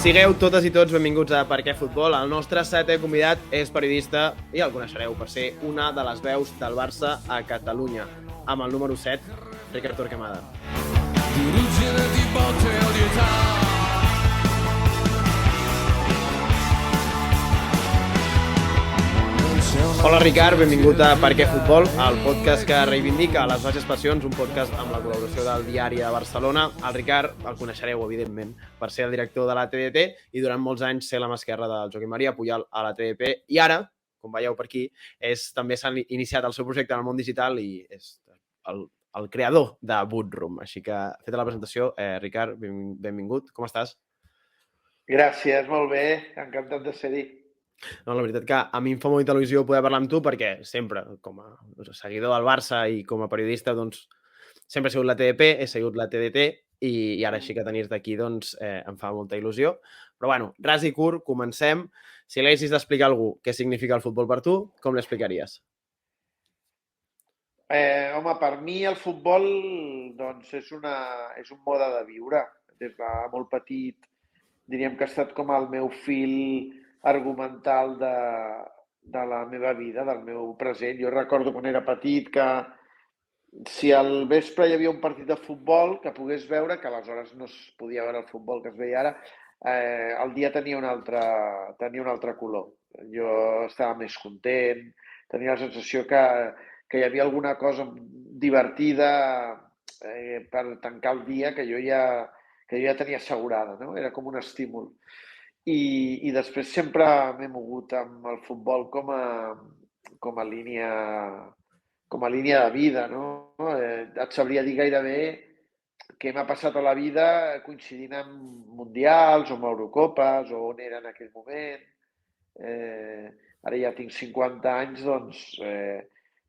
Sigueu totes i tots benvinguts a Per què Futbol. El nostre setè convidat és periodista i el coneixereu per ser una de les veus del Barça a Catalunya. Amb el número 7, Ricard Torquemada. Hola Ricard, benvingut a Per què Futbol, el podcast que reivindica les baixes passions, un podcast amb la col·laboració del Diari de Barcelona. El Ricard el coneixereu, evidentment, per ser el director de la TDT i durant molts anys ser la mà esquerra del Joaquim Maria Pujal a la TDP. I ara, com veieu per aquí, també s'ha iniciat el seu projecte en el món digital i és el creador de Bootroom. Així que, feta la presentació, Ricard, benvingut. Com estàs? Gràcies, molt bé. Encantat de ser-hi. No, la veritat que a mi em fa molta il·lusió poder parlar amb tu perquè sempre, com a seguidor del Barça i com a periodista, doncs, sempre he sigut la TDP, he seguit la TDT i ara així que tenir-te aquí doncs, em fa molta il·lusió. Però bueno, ras i curt, comencem. Si l'haguessis d'explicar a algú què significa el futbol per tu, com l'explicaries? Home, per mi el futbol doncs, és un mode de viure. Des de molt petit diríem que ha estat com el meu fil argumental de la meva vida, del meu present. Jo recordo quan era petit que si al vespre hi havia un partit de futbol que pogués veure, que aleshores no es podia veure el futbol que es veia ara, el dia tenia un altre color. Jo estava més content, tenia la sensació que hi havia alguna cosa divertida per tancar el dia que jo ja tenia assegurada, no? Era com un estímul. I després sempre m'he mogut amb el futbol com a línia de vida, no? Et sabria dir gairebé què m'ha passat a la vida coincidint amb mundials o amb Eurocopes o on era en aquell moment. Ara ja tinc 50 anys, doncs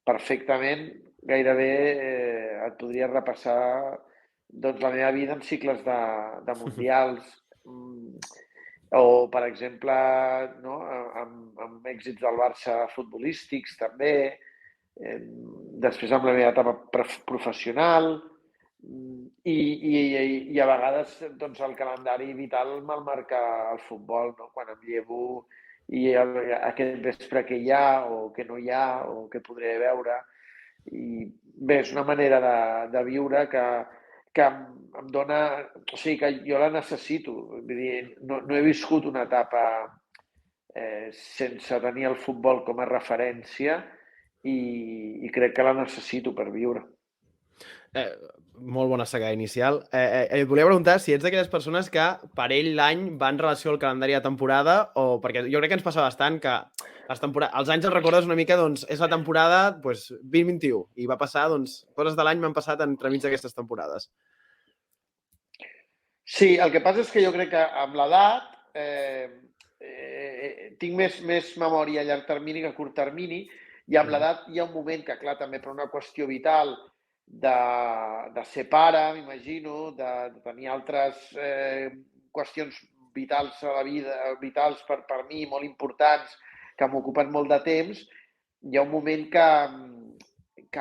perfectament gairebé et podria repassar doncs, la meva vida en cicles de mundials. O, per exemple, no, amb èxits del Barça futbolístics també, després amb la meva etapa professional i a vegades doncs, el calendari vital me'l marca el futbol, no? Quan em llevo i aquest vespre que hi ha o que no hi ha o que podré veure. I bé, és una manera de viure que em dona... O sigui, que jo la necessito. Vull dir, no he viscut una etapa sense tenir el futbol com a referència i crec que la necessito per viure. Molt bona saga inicial. Et volia preguntar si ets d'aquelles persones que per ell l'any va en relació al calendari de temporada o perquè jo crec que ens passa bastant que els anys els recordes una mica, doncs, és la temporada 2021 i va passar, doncs, coses de l'any m'han passat entremig d'aquestes temporades. Sí, el que passa és que jo crec que amb l'edat tinc més memòria a llarg termini que a curt termini i amb l'edat hi ha un moment que, clar, també per una qüestió vital de ser pare, m'imagino, de tenir altres qüestions vitals a la vida, vitals per mi, molt importants, que m'ocupen molt de temps, hi ha un moment que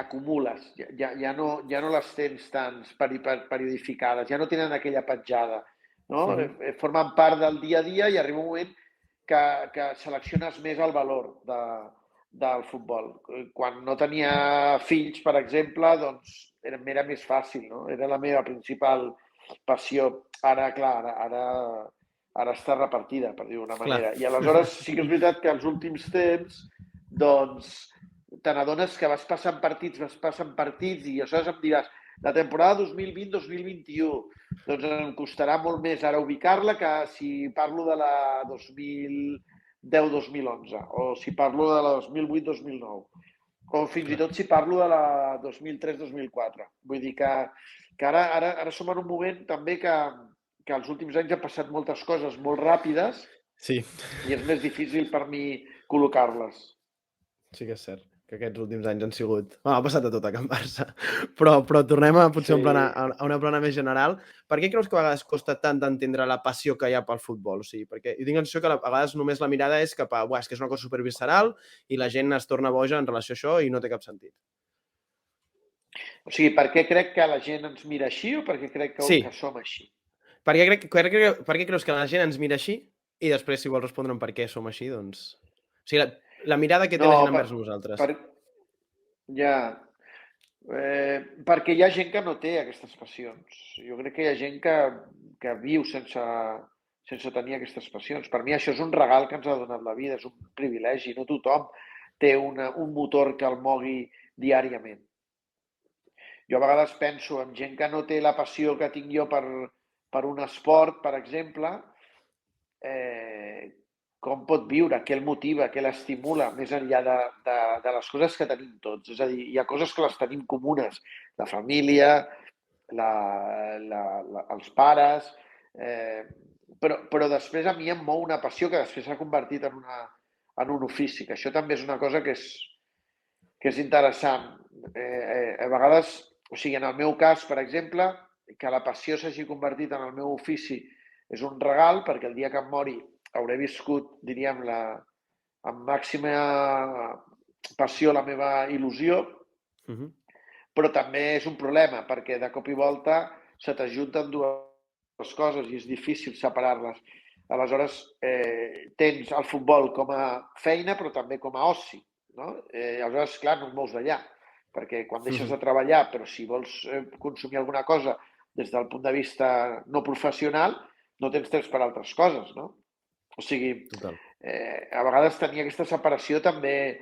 acumules, ja no les tens tan periodificades, ja no tenen aquella petjada, no? Sí. Formen part del dia a dia i arriba un moment que selecciones més el valor del futbol. Quan no tenia fills, per exemple, doncs m'era més fàcil, no? Era la meva principal passió. Ara, clar, ara està repartida, per dir-ho d'una manera. I aleshores sí que és veritat que als últims temps, doncs, te n'adones que vas passant partits i aleshores em diràs la temporada 2020-2021. Doncs em costarà molt més ara ubicar-la que si parlo de la 2010-2011 o si parlo de la 2008-2009 o fins i tot si parlo de la 2003-2004. Vull dir que ara som en un moment també que els últims anys han passat moltes coses molt ràpides i és més difícil per mi col·locar-les. Sí que és cert que aquests últims anys han sigut... Ha passat de tot a Can Barça, però tornem a potser a una plana més general. Per què creus que a vegades costa tant d'entendre la passió que hi ha pel futbol? O sigui, perquè jo tinc la sensació que a vegades només la mirada és cap a... és que és una cosa supervisceral i la gent es torna boja en relació a això i no té cap sentit. O sigui, per què crec que la gent ens mira així o per què crec que som així? Per què creus que la gent ens mira així i després, si vols respondre per què som així, doncs... O sigui, la mirada que té No, la gent envers nosaltres. ja, perquè hi ha gent que no té aquestes passions. Jo crec que hi ha gent que viu sense tenir aquestes passions. Per mi això és un regal que ens ha donat la vida, és un privilegi. No tothom té un motor que el mogui diàriament. Jo a vegades penso en gent que no té la passió que tinc jo per un esport, per exemple, com pot viure, què el motiva, què l'estimula, més enllà de les coses que tenim tots. És a dir, hi ha coses que les tenim comunes, la família, els pares, però després a mi em mou una passió que després s'ha convertit en un ofici, que això també és una cosa que és interessant. A vegades, o sigui, en el meu cas, per exemple, que la passió s'hagi convertit en el meu ofici és un regal, perquè el dia que em mori hauré viscut, diríem, amb màxima passió la meva il·lusió, però també és un problema, perquè de cop i volta se t'ajunten dues coses i és difícil separar-les. Aleshores, tens el futbol com a feina, però també com a oci. No? Aleshores, clar, no et mous d'allà, perquè quan deixes de treballar, però si vols consumir alguna cosa des del punt de vista no professional, no tens temps per altres coses, no? O sigui, a vegades tenir aquesta separació també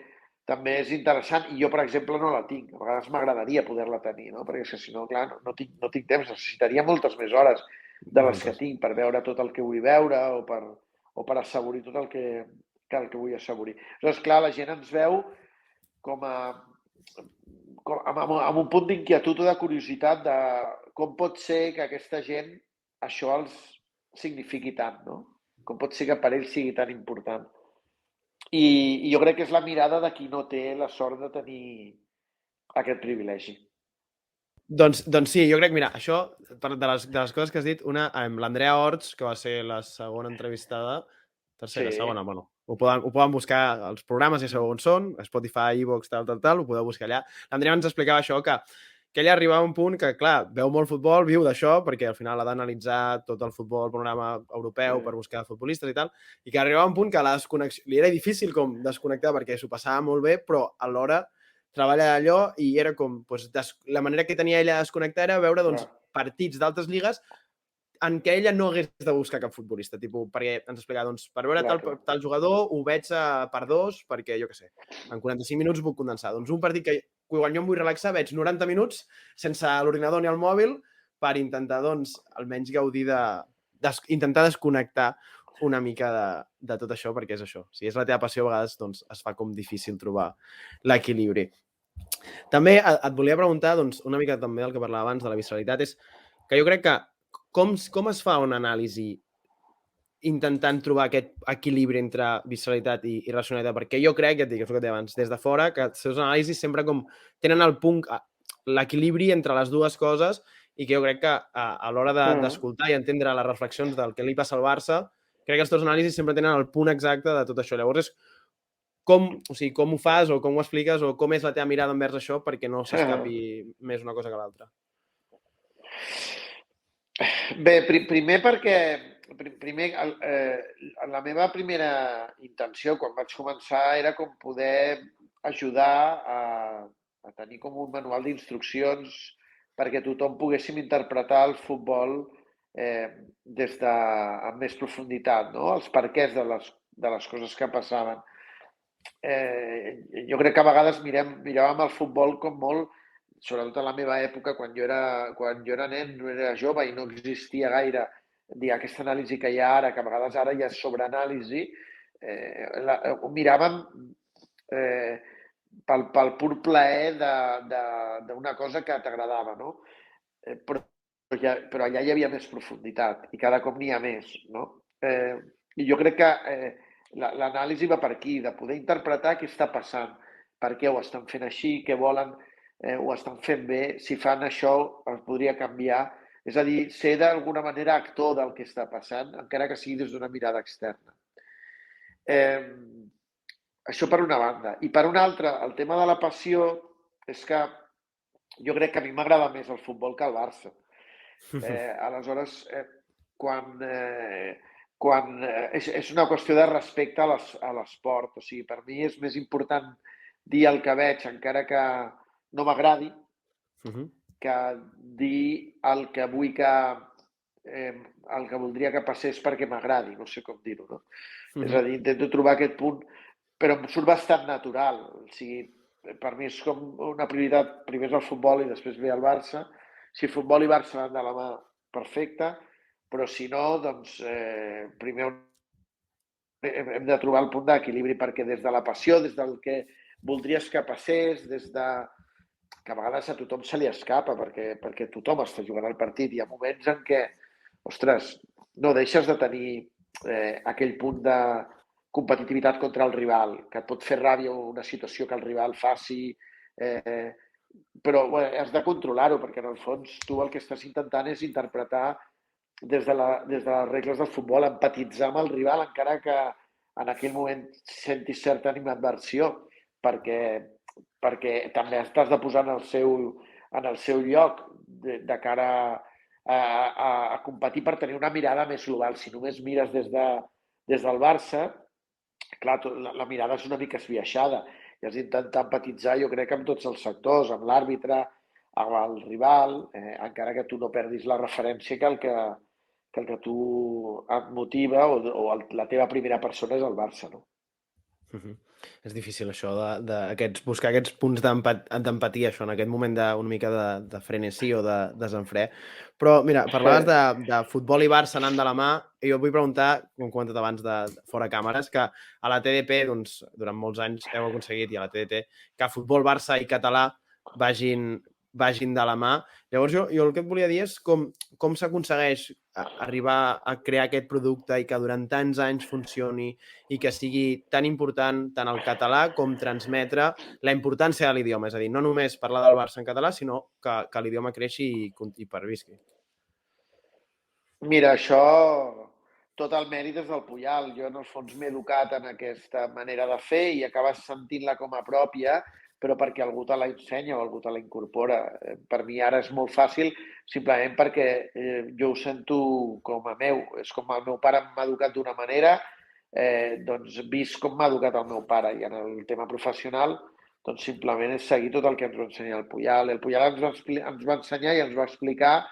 és interessant i jo, per exemple, no la tinc. A vegades m'agradaria poder-la tenir, no? Perquè és que, si no, clar, no tinc temps. Necessitaria moltes més hores de les que tinc per veure tot el que vull veure o per assaborir tot el que vull assaborir. Aleshores, clar, la gent ens veu amb un punt d'inquietud o de curiositat de com pot ser que aquesta gent això els signifiqui tant, no? Com pot ser que per ells sigui tan important. I jo crec que és la mirada de qui no té la sort de tenir aquest privilegi. Doncs sí, jo crec, mira, això, de les coses que has dit, una, amb l'Andrea Orts, que va ser la segona entrevistada, tercera, segona, bueno, ho poden buscar als programes, ja sabeu on són, Spotify, iVoox, tal, ho podeu buscar allà. L'Andrea ens explicava això, que ella arribava a un punt que, clar, veu molt futbol, viu d'això, perquè al final ha d'analitzar tot el futbol, el programa europeu per buscar futbolistes i tal, i que arribava a un punt que la desconnexió, li era difícil com desconnectar perquè s'ho passava molt bé, però alhora treballa allò i era com, la manera que tenia ella de desconnectar era veure partits d'altres lligues en què ella no hagués de buscar cap futbolista, perquè ens explicava, per veure tal jugador ho veig per dos, perquè jo què sé, en 45 minuts puc condensar. Doncs un partit que quan jo em vull relaxar veig 90 minuts sense l'ordinador ni el mòbil per intentar, doncs, almenys gaudir intentar desconnectar una mica de tot això, perquè és això. Si és la teva passió, a vegades doncs, es fa com difícil trobar l'equilibri. També et volia preguntar, doncs, una mica també del que parlava abans de la visceralitat, és que jo crec que com es fa una anàlisi intentant trobar aquest equilibri entre visceralitat i racionalitat? Perquè jo crec, ja et dic, és el que et deia abans, des de fora, que els seus anàlisis sempre com tenen el punt, l'equilibri entre les dues coses i que jo crec que a l'hora d'escoltar i entendre les reflexions del que li passa al Barça, crec que els teus anàlisis sempre tenen el punt exacte de tot això. Llavors, com ho fas o com ho expliques o com és la teva mirada envers això perquè no s'escapi més una cosa que l'altra? Bé, primer perquè la meva primera intenció quan vaig començar era com poder ajudar a tenir com un manual d'instruccions perquè tothom poguéssim interpretar el futbol amb més profunditat, no? Els perquès de les coses que passaven. Jo crec que a vegades miràvem el futbol com molt, sobretot a la meva època, quan jo era nen, no era jove i no existia gaire aquesta anàlisi que hi ha ara, que a vegades ara hi ha sobreanàlisi, ho miràvem pel pur plaer d'una cosa que t'agradava, no? Però allà hi havia més profunditat i cada cop n'hi ha més, no? I jo crec que l'anàlisi va per aquí, de poder interpretar què està passant, per què ho estan fent així, què volen, ho estan fent bé, si fan això es podria canviar. És a dir, ser d'alguna manera actor del que està passant, encara que sigui des d'una mirada externa. Això per una banda. I per una altra, el tema de la passió és que jo crec que a mi m'agrada més el futbol que el Barça. Aleshores, és una qüestió de respecte a l'esport. O sigui, per mi és més important dir el que veig, encara que no m'agradi, que dir el que vull el que voldria que passés perquè m'agradi, no sé com dir-ho, no? És a dir, intento trobar aquest punt, però em surt bastant natural. O sigui, per mi és com una prioritat, primer és el futbol i després ve el Barça. Si futbol i Barça van de la mà, perfecte, però si no, doncs primer hem de trobar el punt d'equilibri, perquè des de la passió, des del que voldries que passés, des de que a vegades a tothom se li escapa perquè tothom està jugant al partit. Hi ha moments en què, ostres, no deixes de tenir aquell punt de competitivitat contra el rival, que et pot fer ràbia una situació que el rival faci, però has de controlar-ho, perquè en el fons tu el que estàs intentant és interpretar des de les regles del futbol, empatitzar amb el rival, encara que en aquell moment sentis certa animadversió, perquè també estàs de posar en el seu lloc de cara a competir per tenir una mirada més global. Si només mires des del Barça, clar, la mirada és una mica esbiaixada i has d'intentar empatitzar, jo crec, amb tots els sectors, amb l'àrbitre, amb el rival, encara que tu no perdis la referència que el que tu et motiva o la teva primera persona és el Barça, no? És difícil això de buscar aquests punts d'empatia, això, en aquest moment una mica de frenesí o de desenfre. Però, mira, parlaves de futbol i Barça anant de la mà, i jo et vull preguntar, com he comentat abans de fora càmeres, que a la TDP, doncs, durant molts anys heu aconseguit, i a la TDT, que futbol, Barça i català vagin de la mà. Llavors, jo el que et volia dir és com s'aconsegueix arribar a crear aquest producte i que durant tants anys funcioni i que sigui tan important tant el català com transmetre la importància de l'idioma. És a dir, no només parlar del Barça en català, sinó que l'idioma creixi i pervisqui. Mira, això tot el mèrit és del Puyal. Jo, en el fons, m'he educat en aquesta manera de fer i acabes sentint-la com a pròpia, però perquè algú te la ensenya o algú te la incorpora. Per mi ara és molt fàcil, simplement perquè jo ho sento com a meu. És com el meu pare m'ha educat d'una manera, doncs vist com m'ha educat el meu pare. I en el tema professional, doncs simplement és seguir tot el que ens va ensenyar el Puyal. El Puyal ens va ensenyar i ens va explicar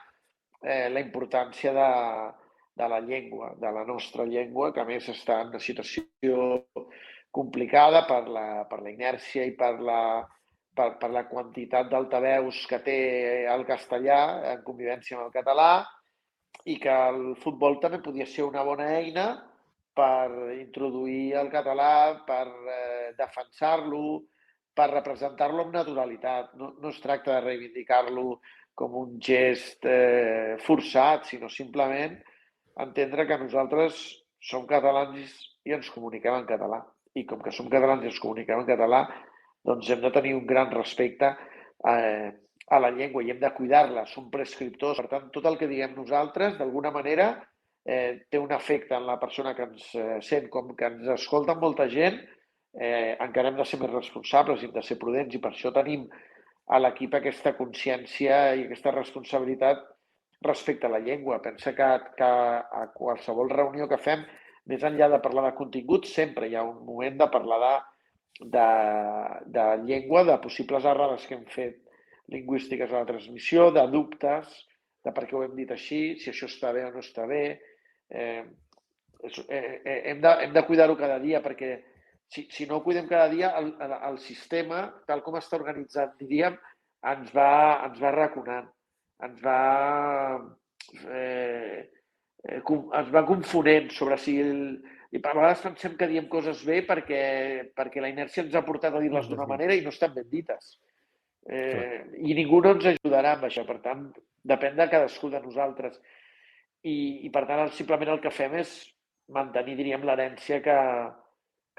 la importància de la llengua, de la nostra llengua, que a més està en una situació complicada per la inèrcia i per la quantitat d'altaveus que té el castellà en convivència amb el català, i que el futbol també podia ser una bona eina per introduir el català, per defensar-lo, per representar-lo amb naturalitat. No es tracta de reivindicar-lo com un gest forçat, sinó simplement entendre que nosaltres som catalans i ens comuniquem en català. I com que som catalans i ens comuniquem en català, doncs hem de tenir un gran respecte a la llengua i hem de cuidar-la. Som prescriptors. Per tant, tot el que diguem nosaltres, d'alguna manera, té un efecte en la persona que ens sent. Com que ens escolta molta gent, encara hem de ser més responsables i hem de ser prudents, i per això tenim a l'equip aquesta consciència i aquesta responsabilitat respecte a la llengua. Pensa que a qualsevol reunió que fem, més enllà de parlar de contingut, sempre hi ha un moment de parlar de llengua, de possibles errades que hem fet lingüístiques a la transmissió, de dubtes, de per què ho hem dit així, si això està bé o no està bé. Hem de cuidar-ho cada dia, perquè si no ho cuidem cada dia, el sistema, tal com està organitzat, diríem, ens va raconant, ens va confonent sobre si... I a vegades pensem que diem coses bé perquè la inèrcia ens ha portat a dir-les d'una manera i no estan ben dites. I ningú no ens ajudarà amb això. Per tant, depèn de cadascú de nosaltres. I per tant, simplement el que fem és mantenir, diríem, l'herència que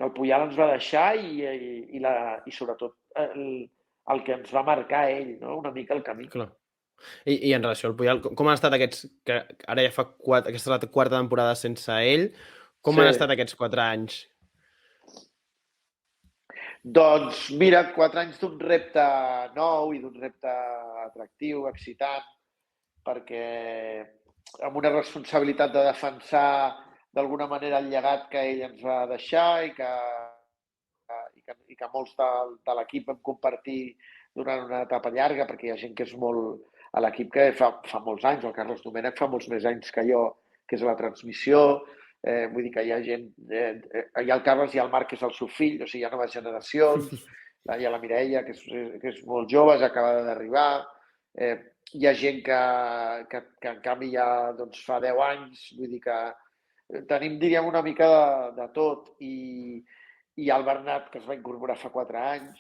el Puyal ens va deixar i sobretot el que ens va marcar ell, no? Una mica el camí. Clar. I en relació al Puyal, com han estat aquests, que ara ja fa aquesta és la quarta temporada sense ell, com han estat aquests 4 anys? Doncs mira, 4 anys d'un repte nou i d'un repte atractiu, excitant, perquè amb una responsabilitat de defensar d'alguna manera el llegat que ell ens va deixar i que molts de l'equip vam compartir durant una etapa llarga, perquè hi ha gent que és molt... A l'equip que fa molts anys, el Carlos Domènech fa molts més anys que jo, que és la transmissió, vull dir que hi ha gent... hi ha el Carles i el Marc, que és el seu fill, o sigui, hi ha noves generacions, hi ha la Mireia, que és molt jove, acaba d'arribar, hi ha gent que en canvi ja doncs, fa 10 anys, vull dir que tenim, diríem, una mica de tot, i el Bernat, que es va incorporar fa 4 anys.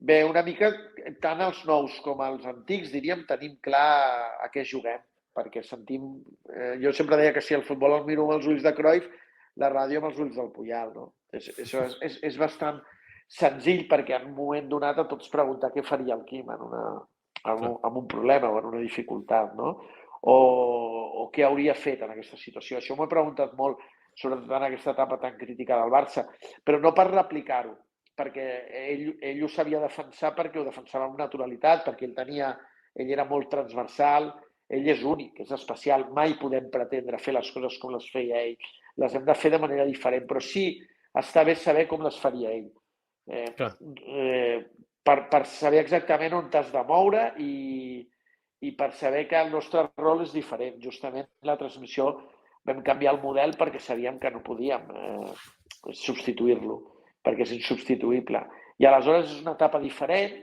Bé, una mica, tant els nous com els antics, diríem, tenim clar a què juguem, perquè sentim... jo sempre deia que si el futbol el miro amb els ulls de Cruyff, la ràdio amb els ulls del Puyal, no? Això és bastant senzill, perquè en un moment donat et pots preguntar què faria el Quim en un problema o en una dificultat, no? O què hauria fet en aquesta situació. Això m'ho he preguntat molt, sobretot en aquesta etapa tan crítica del Barça, però no per replicar-ho, perquè ell ho sabia defensar, perquè ho defensava amb naturalitat, perquè ell era molt transversal, ell és únic, és especial, mai podem pretendre fer les coses com les feia ell, les hem de fer de manera diferent, però sí està bé saber com les faria ell, per saber exactament on t'has de moure i per saber que el nostre rol és diferent. Justament la transmissió vam canviar el model perquè sabíem que no podíem substituir-lo, perquè és insubstituïble. I aleshores és una etapa diferent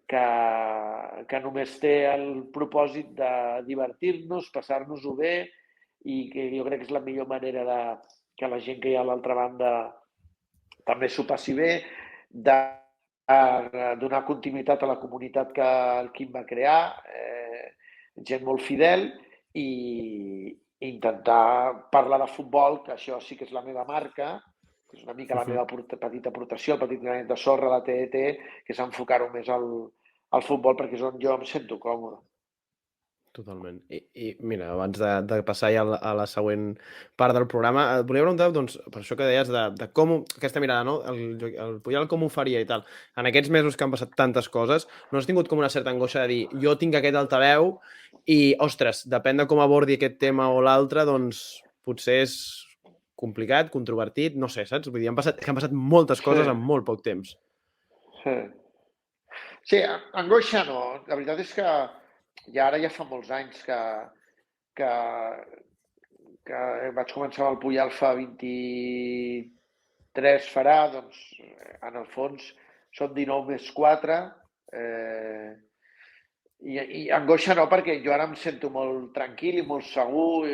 que només té el propòsit de divertir-nos, passar-nos-ho bé, i que jo crec que és la millor manera que la gent que hi ha a l'altra banda també s'ho passi bé, de donar continuïtat a la comunitat que el Quim va crear, gent molt fidel, i intentar parlar de futbol, que això sí que és la meva marca, que és una mica la meva petita aportació, el petit granet de sorra a la TET, que és enfocar-ho més al futbol, perquè és on jo em sento còmode. Totalment. I mira, abans de passar ja a la següent part del programa, et volia preguntar, doncs, per això que deies de com, aquesta mirada, no? El Puyal com ho faria i tal. En aquests mesos que han passat tantes coses, no has tingut com una certa angoixa de dir, jo tinc aquest altaveu i, ostres, depèn de com abordi aquest tema o l'altre, doncs potser és complicat, controvertit, no sé, saps? Vull dir, han passat moltes coses en molt poc temps. Sí, angoixa no. La veritat és que ara ja fa molts anys que vaig començar amb el Puyal fa 23 farà, doncs en el fons són 19 més 4, i angoixa no, perquè jo ara em sento molt tranquil i molt segur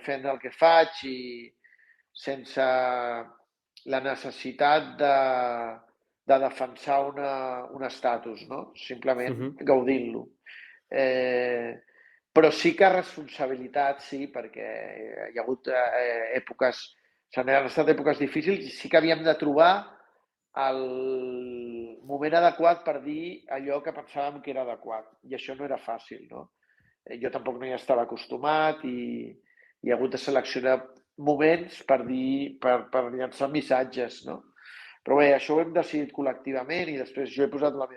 fent el que faig i sense la necessitat de defensar un estatus, no? Simplement gaudint-lo. Però sí que responsabilitat, sí, perquè hi ha hagut èpoques, han estat èpoques difícils i sí que havíem de trobar el moment adequat per dir allò que pensàvem que era adequat. I això no era fàcil, no? Jo tampoc no hi estava acostumat i hi ha hagut de seleccionar moments per llançar missatges, no? Però bé, això ho hem decidit col·lectivament i després jo he posat la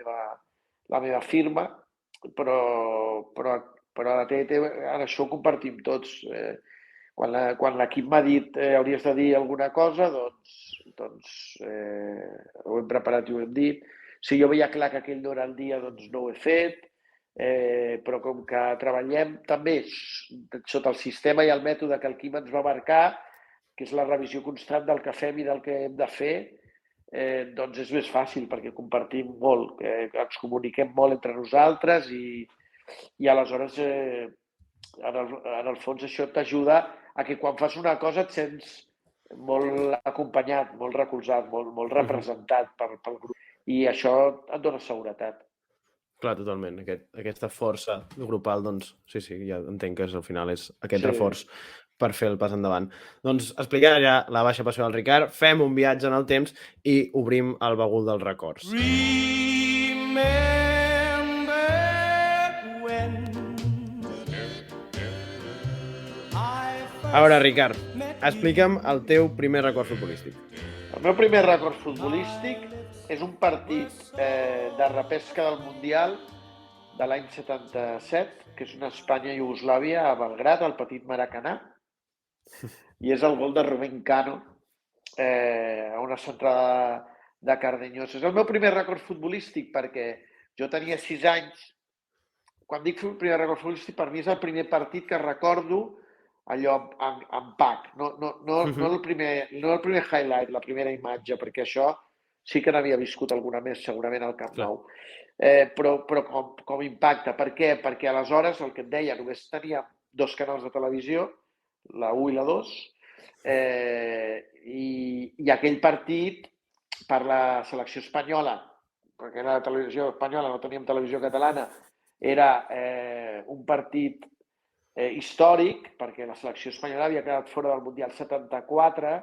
meva firma, però a la TET ara això ho compartim tots. Quan l'equip m'ha dit hauries de dir alguna cosa, doncs ho hem preparat i ho hem dit. Si jo veia clar que aquell no era el dia, doncs no ho he fet, però com que treballem també sota el sistema i el mètode que el Quim ens va marcar, que és la revisió constant del que fem i del que hem de fer, doncs és més fàcil perquè compartim molt, ens comuniquem molt entre nosaltres i aleshores en el fons això t'ajuda a que quan fas una cosa et sents molt acompanyat, molt recolzat, molt representat pel grup i això et dona seguretat. Clar, totalment. Aquesta força grupal, doncs, sí, ja entenc que al final és aquest reforç per fer el pas endavant. Doncs explicant ja la baixa passió del Ricard, fem un viatge en el temps i obrim el bagul dels records. A veure, Ricard, explica'm el teu primer record futbolístic. El meu primer record futbolístic és un partit de repesca del Mundial de l'any 77, que és una Espanya-Iugoslàvia a Belgrad, al petit Maracanà, i és el gol de Rubén Cano a una centrada de Cardeñosa. És el meu primer record futbolístic perquè jo tenia 6 anys. Quan dic primer record futbolístic, per mi és el primer partit que recordo allò en pack, no el primer highlight, la primera imatge, perquè això sí que n'havia viscut alguna més segurament al Camp Nou. Però com impacte. Per què? Perquè aleshores, el que et deia, només teníem 2 canals de televisió, la 1 i la 2, i aquell partit, per la selecció espanyola, perquè era la televisió espanyola, no teníem televisió catalana, era un partit històric, perquè la selecció espanyola havia quedat fora del Mundial 74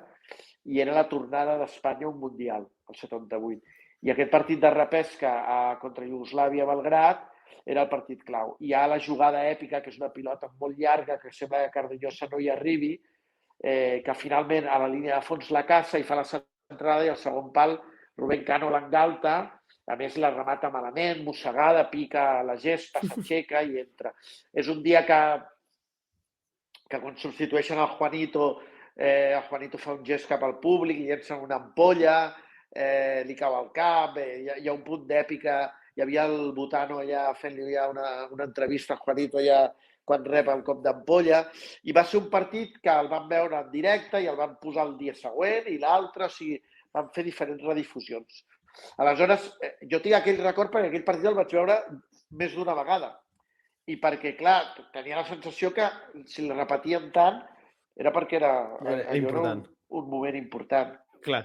i era la tornada d'Espanya a un Mundial, el 78. I aquest partit de repesca contra Iugoslàvia a Belgrad era el partit clau. Hi ha la jugada èpica, que és una pilota molt llarga, que sembla que Cardeñosa no hi arribi, que finalment a la línia de fons la caça i fa la centrada i al segon pal Rubén Cano l'engalta, a més la remata malament, mossegada, pica la gespa, s'aixeca i entra. És un dia que quan substitueixen el Juanito fa un gest cap al públic, llença una ampolla, li cau al cap, hi ha un punt d'èpica, hi havia el Botano allà fent-li una entrevista al Juanito allà quan rep el cop d'ampolla, i va ser un partit que el van veure en directe i el van posar el dia següent i l'altre, o sigui, van fer diferents redifusions. Aleshores, jo tinc aquell record perquè aquell partit el vaig veure més d'una vegada. I perquè, clar, tenia la sensació que si el repetíem tant era perquè era un moment important. Clar.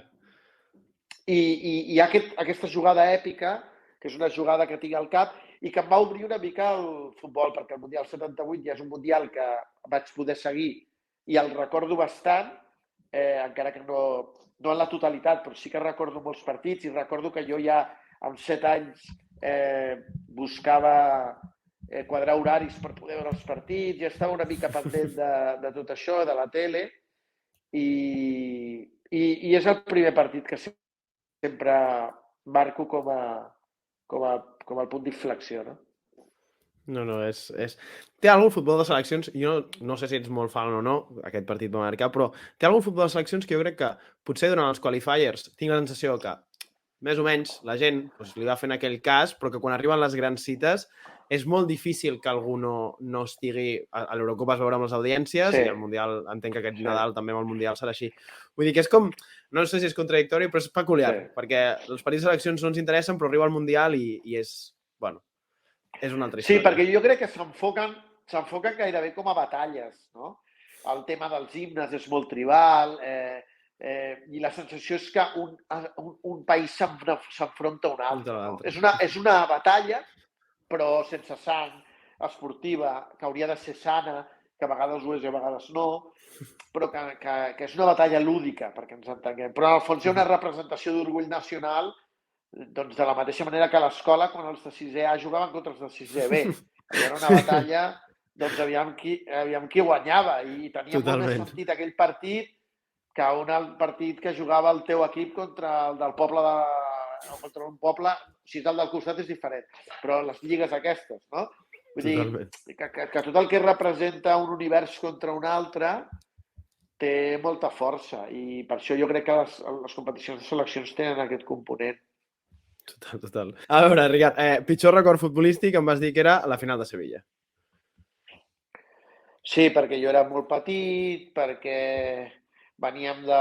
I hi ha aquesta jugada èpica, que és una jugada que tinc al cap, i que em va obrir una mica el futbol, perquè el Mundial 78 ja és un Mundial que vaig poder seguir i el recordo bastant, encara que no en la totalitat, però sí que recordo molts partits i recordo que jo ja amb 7 anys buscava quadrar horaris per poder veure els partits, ja estava una mica pendent de tot això, de la tele, i és el primer partit que sempre marco com el punt d'inflexió, no? No, és... Té algun futbol de seleccions, jo no sé si ets molt fan o no, aquest partit va marcar, però té algun futbol de seleccions que jo crec que potser durant els qualifiers tinc la sensació que més o menys la gent li va fent aquell cas, però que quan arriben les grans cites és molt difícil que algú no estigui... A l'Eurocopa es veurà amb les audiències i al Mundial, entenc que aquest Nadal també amb el Mundial serà així. Vull dir que és com... No sé si és contradictori, però és peculiar, perquè els partits de seleccions no ens interessen, però arriba al Mundial i és... Bueno, és una altra història. Sí, perquè jo crec que s'enfoquen gairebé com a batalles, no? El tema dels himnes és molt tribal i la sensació és que un país s'enfronta a un altre. No? És una batalla, però sense sang, esportiva, que hauria de ser sana, que a vegades ho és i a vegades no, però que és una batalla lúdica, perquè ens entenguem. Però en el fons hi ha una representació d'orgull nacional, doncs de la mateixa manera que a l'escola, quan els de 6è A jugaven contra els de 6è B. Era una batalla, doncs aviam qui guanyava, i tenia molt més sentit aquell partit que un partit que jugava el teu equip contra el del poble contra un poble, si és el del costat és diferent, però les lligues aquestes, no? Vull dir, que tot el que representa un univers contra un altre té molta força, i per això jo crec que les competicions de seleccions tenen aquest component. Total. A veure, Ricard, pitjor record futbolístic em vas dir que era la final de Sevilla. Sí, perquè jo era molt petit, perquè veníem de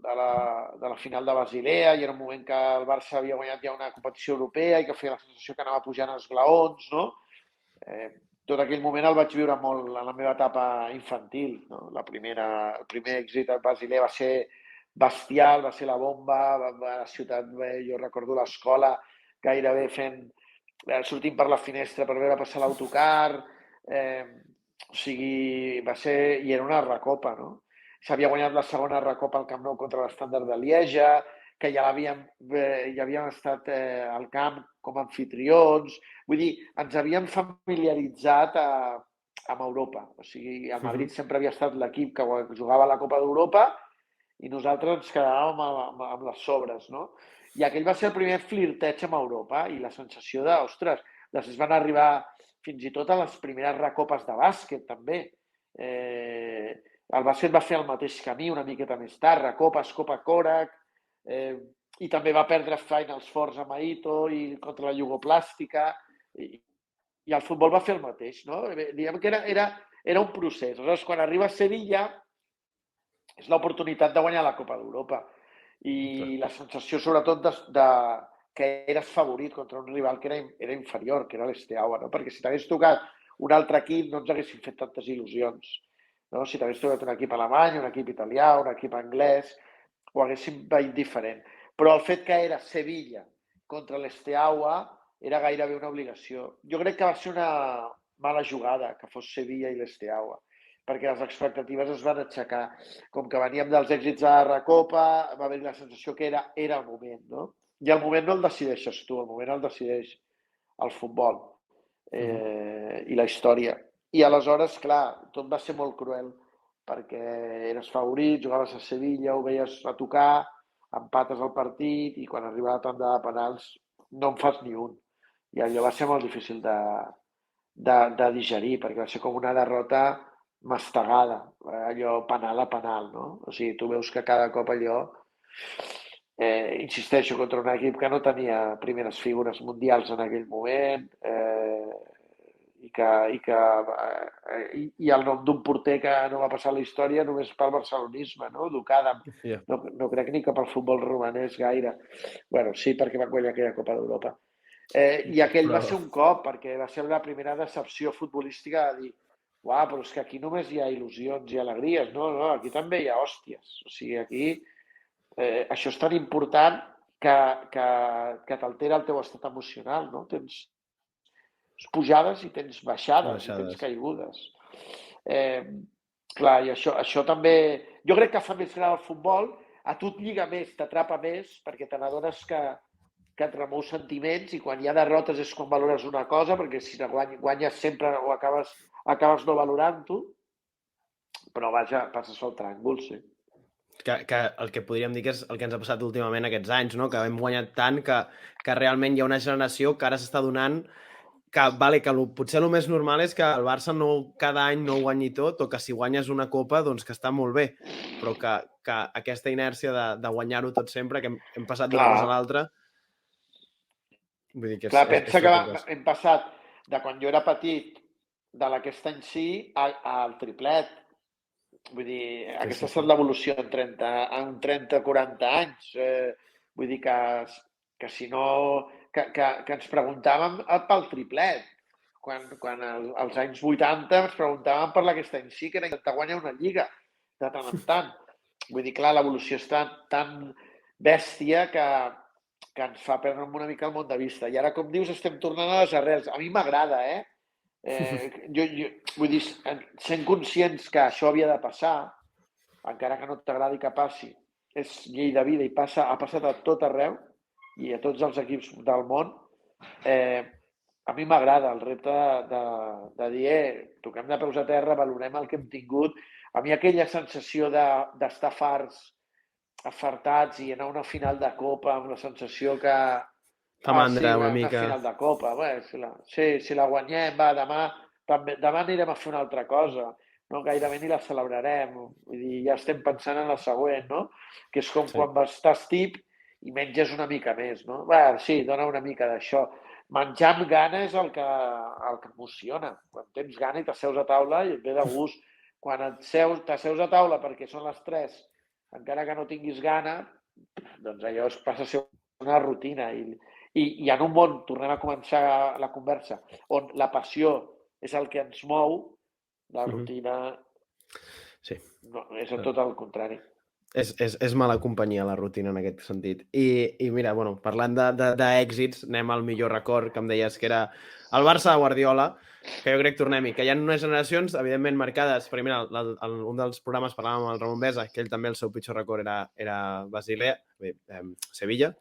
la final de Basilea i era un moment que el Barça havia guanyat ja una competició europea i que feia la sensació que anava pujant els glaons, no? Tot aquell moment el vaig viure molt en la meva etapa infantil, no? El primer èxit a Basilea va ser bestial, va ser la bomba, a la ciutat, jo recordo l'escola gairebé sortint per la finestra per veure passar l'autocar, o sigui, i era una recopa, no? S'havia guanyat la segona recopa al Camp Nou contra l'Estàndard de Lieja, que ja havíem estat al camp com a anfitrions, vull dir, ens havíem familiaritzat amb Europa, o sigui, el Madrid sempre havia estat l'equip que jugava a la Copa d'Europa i nosaltres ens quedàvem amb les sobres, no? I aquell va ser el primer flirteig amb Europa i la sensació de, ostres, Després van arribar fins i tot a les primeres recopes de bàsquet, també. El bàsquet va fer el mateix camí una miqueta més tard, recopes, Copa Korak, i també va perdre Finals Fours a Maito i contra la Jugoplàstica, i el futbol va fer el mateix, no? Diguem que era un procés. Aleshores, quan arriba a Sevilla, és l'oportunitat de guanyar la Copa d'Europa. I la sensació, sobretot, que eres favorit contra un rival que era inferior, que era l'Esteaua, no? Perquè si t'hagués tocat un altre equip no ens haguessin fet tantes il·lusions. No? Si t'hagués tocat un equip alemany, un equip italià, un equip anglès, ho haguéssim veient diferent. Però el fet que era Sevilla contra l'Esteaua era gairebé una obligació. Jo crec que va ser una mala jugada que fos Sevilla i l'Esteaua, perquè les expectatives es van aixecar. Com que veníem dels èxits de la Recopa, va haver la sensació que era el moment, no? I el moment no el decideixes tu, el moment el decideix el futbol i la història. I aleshores, clar, tot va ser molt cruel, perquè eres favorit, jugaves a Sevilla, ho veies a tocar, empates el partit i quan arribava la tanda de penals no en fas ni un. I allò va ser molt difícil de digerir, perquè va ser com una derrota mastegada, allò penal a penal, no? O sigui, tu veus que cada cop allò, insisteixo, contra un equip que no tenia primeres figures mundials en aquell moment, i el nom d'un porter que no va passar a la història només pel barcelonisme, no? Ducada. No crec ni que pel futbol romanès gaire. Bueno, sí, perquè va guanyar aquella Copa d'Europa. I aquell va ser un cop, perquè va ser la primera decepció futbolística de dir uau, però és que aquí només hi ha il·lusions i alegries. No, aquí també hi ha hòsties. O sigui, aquí això és tan important que t'altera el teu estat emocional, no? Tens pujades i tens baixades, i tens caigudes. Clar, i això també... Jo crec que fa més gran el futbol, a tu et lliga més, t'atrapa més, perquè te n'adones que et remou sentiments i quan hi ha derrotes és quan valores una cosa, perquè si guanyes sempre o acabes no valorant-ho, però vaja, passes el tràngol, sí. Que el que podríem dir que és el que ens ha passat últimament aquests anys, no? Que hem guanyat tant que realment hi ha una generació que ara s'està donant que potser el més normal és que el Barça cada any no guanyi tot, o que si guanyes una copa, doncs que està molt bé, però que aquesta inèrcia de guanyar-ho tot sempre, que hem passat d'una cosa a l'altra... Vull dir que clar, pensa que hem passat de quan jo era petit, de l'Aquest any sí, al triplet. Vull dir, aquesta ha estat l'evolució en 30-40 anys. Vull dir que si no... Que ens preguntàvem pel triplet. Quan als anys 80 ens preguntàvem per l'Aquest any sí, que era intentar guanyar una lliga de tant en tant. Vull dir, clar, l'evolució està tan bèstia que ens fa perdre una mica el món de vista. I ara, com dius, estem tornant a les arrels. A mi m'agrada, jo vull dir, sent conscients que això havia de passar, encara que no t'agradi que passi, és llei de vida i ha passat a tot arreu i a tots els equips del món. A mi m'agrada el repte de dir, toquem de peus a terra, valorem el que hem tingut. A mi aquella sensació d'estar afartats i anar a una final de Copa amb la sensació que... Fa mandra una mica. Una final de Copa. Si la guanyem, demà anirem a fer una altra cosa. No, gairebé ni la celebrarem. Vull dir, ja estem pensant en la següent, no? Que és com quan estàs tip i menges una mica més, no? Sí, dona una mica d'això. Menjar amb gana és el que emociona. Quan tens gana i t'asseus a taula i et ve de gust. Quan t'asseus a taula perquè són les 3, encara que no tinguis gana, doncs allò passa a ser una rutina. I en un món, tornem a començar la conversa, on la passió és el que ens mou, la rutina és tot el contrari. És mala companyia la rutina en aquest sentit. I mira, bueno, parlant d'èxits, anem al millor record, que em deies que era el Barça de Guardiola, que jo crec, tornem-hi, que hi ha unes generacions, evidentment, marcades, perquè mira, un dels programes parlàvem amb el Ramon Besa, que ell també el seu pitjor record era Sevilla,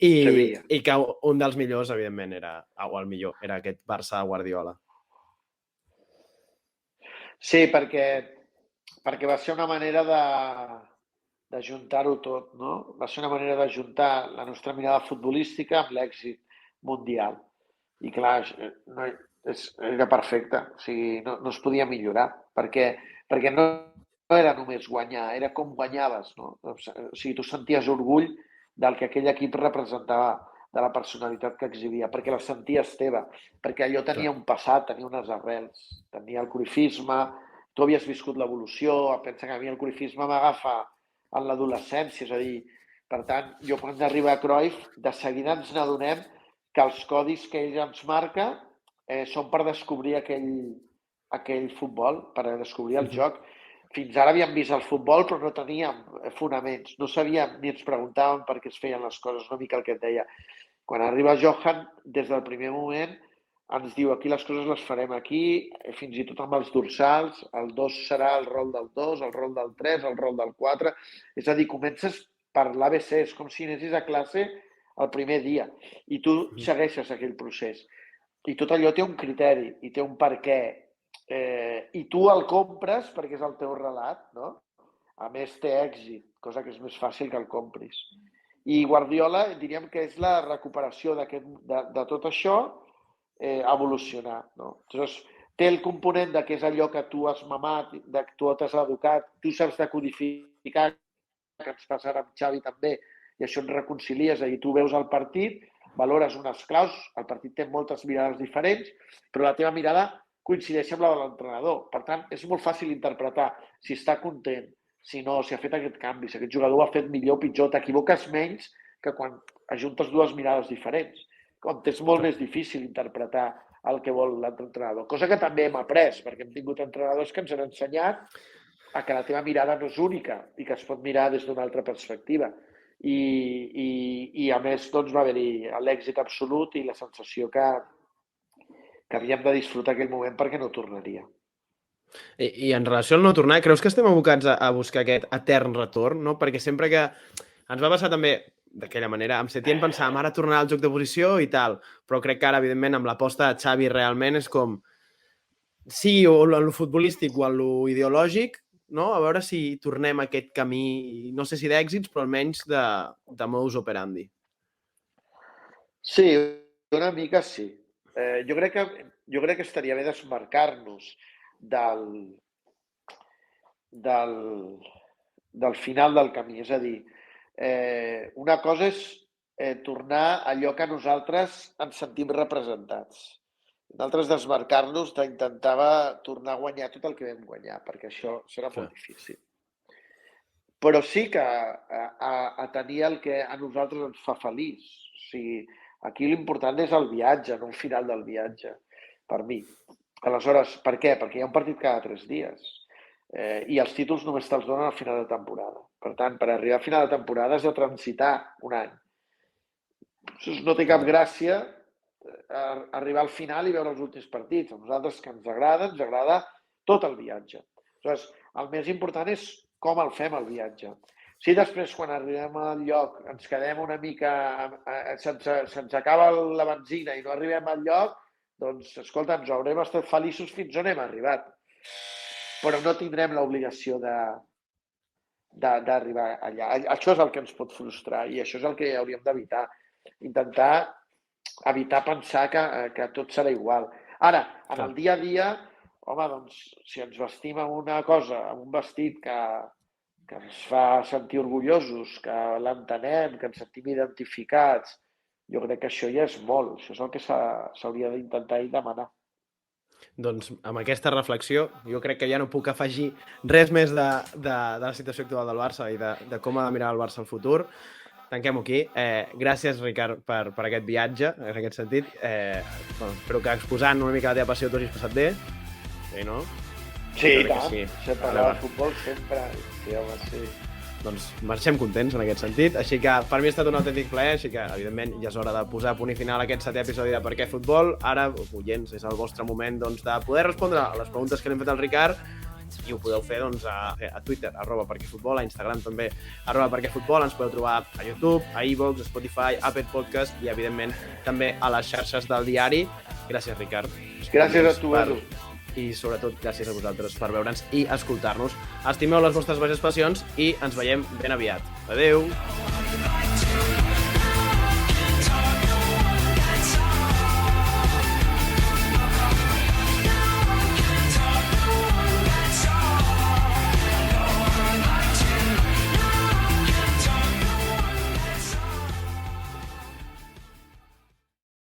i que un dels millors, evidentment, o el millor, era aquest Barça de Guardiola. Sí, perquè va ser una manera d'ajuntar-ho tot, no? Va ser una manera d'ajuntar la nostra mirada futbolística amb l'èxit mundial. I clar, no, era perfecte, o sigui, no es podia millorar, perquè no era només guanyar, era com guanyaves, no? O sigui, tu senties orgull del que aquell equip representava, de la personalitat que exhibia, perquè la senties teva, perquè allò tenia un passat, tenia unes arrels, tenia el cruyffisme, tu havies viscut l'evolució, pensa que a mi el cruyffisme m'agafa en l'adolescència, és a dir, per tant, jo quan arriba a Cruyff, de seguida ens n'adonem que els codis que ell ens marca són per descobrir aquell futbol, per descobrir el joc. Fins ara havíem vist el futbol, però no teníem fonaments. No sabíem ni ens preguntàvem per què es feien les coses, una mica el que et deia. Quan arriba Johan, des del primer moment, ens diu aquí les coses les farem aquí, fins i tot amb els dorsals, el 2 serà el rol del 2, el rol del 3, el rol del 4... És a dir, comences per l'ABC, és com si anessis a classe el primer dia i tu segueixes aquell procés. I tot allò té un criteri i té un per què. I tu el compres perquè és el teu relat, no? A més, té èxit, cosa que és més fàcil que el compris. I Guardiola, diríem que és la recuperació de tot això, evolucionar, no? Llavors, té el component que és allò que tu has mamat, que tu t'has educat, tu saps decodificar, que ens passa ara amb Xavi també, i això ens reconcilia, és a dir, tu veus el partit, valores unes claus, el partit té moltes mirades diferents, però la teva mirada coincideix amb la de l'entrenador. Per tant, és molt fàcil interpretar si està content, si no, si ha fet aquest canvi, si aquest jugador ho ha fet millor o pitjor. T'equivoques menys que quan ajuntes dues mirades diferents. Com és molt més difícil interpretar el que vol l'altre entrenador. Cosa que també hem après, perquè hem tingut entrenadors que ens han ensenyat que la teva mirada no és única i que es pot mirar des d'una altra perspectiva. I a més, doncs, va haver-hi l'èxit absolut i la sensació que havíem de disfrutar aquell moment perquè no tornaria. I en relació al no tornar, creus que estem abocats a buscar aquest etern retorn? No? Perquè sempre que ens va passar també d'aquella manera, amb Setién pensàvem ara tornar al joc de posició i tal, però crec que ara, evidentment, amb l'aposta de Xavi realment és com, sigui en lo futbolístic o en lo ideològic, no? A veure si tornem a aquest camí, no sé si d'èxits, però almenys de modus operandi. Sí, una mica sí. Jo crec que estaria bé desmarcar-nos del final del camí. És a dir, una cosa és tornar a allò que nosaltres ens sentim representats. Nosaltres desmarcar-nos d'intentar tornar a guanyar tot el que vam guanyar, perquè això serà molt difícil. Però sí que a tenir el que a nosaltres ens fa feliç. O sigui, aquí l'important és el viatge, no el final del viatge, per mi. Aleshores, per què? Perquè hi ha un partit cada 3 dies i els títols només te'ls donen al final de temporada. Per tant, per arribar a final de temporada has de transitar un any. No té cap gràcia arribar al final i veure els últims partits. A nosaltres que ens agrada tot el viatge. Aleshores, el més important és com el fem, el viatge. Si després, quan arribem al lloc, ens quedem una mica... se'ns acaba la benzina i no arribem al lloc, doncs, escolta, ens haurem estat feliços fins on hem arribat. Però no tindrem l'obligació d'arribar allà. Això és el que ens pot frustrar i això és el que hauríem d'evitar. Intentar evitar pensar que tot serà igual. Ara, en el dia a dia, home, doncs, si ens vestim amb una cosa, amb un vestit que ens fa sentir orgullosos, que l'entenem, que ens sentim identificats, jo crec que això ja és molt. Això és el que s'hauria d'intentar i demanar. Doncs amb aquesta reflexió jo crec que ja no puc afegir res més de la situació actual del Barça i de com ha de mirar el Barça al futur. Tanquem-ho aquí. Gràcies, Ricard, per aquest viatge, en aquest sentit. Espero que exposant una mica la teva passió t'ho hagis passat bé. Sí, no? Sí, i tant. Si parlar de futbol sempre. Sí, home, sí. Doncs marxem contents en aquest sentit. Així que per mi ha estat un autèntic plaer, així que, evidentment, ja és hora de posar punt i final a aquest 7è episodi de Per què Futbol. Ara, oients, és el vostre moment de poder respondre a les preguntes que li hem fet al Ricard i ho podeu fer a Twitter, @perquefutbol, a Instagram també, @perquefutbol. Ens podeu trobar a YouTube, a iVoox, a Spotify, a Apple Podcast i, evidentment, també a les xarxes del diari. Gràcies, Ricard. Gràcies a tu, Edu. I, sobretot, gràcies a vosaltres per veure'ns i escoltar-nos. Estimeu les vostres baixes passions i ens veiem ben aviat. Adéu!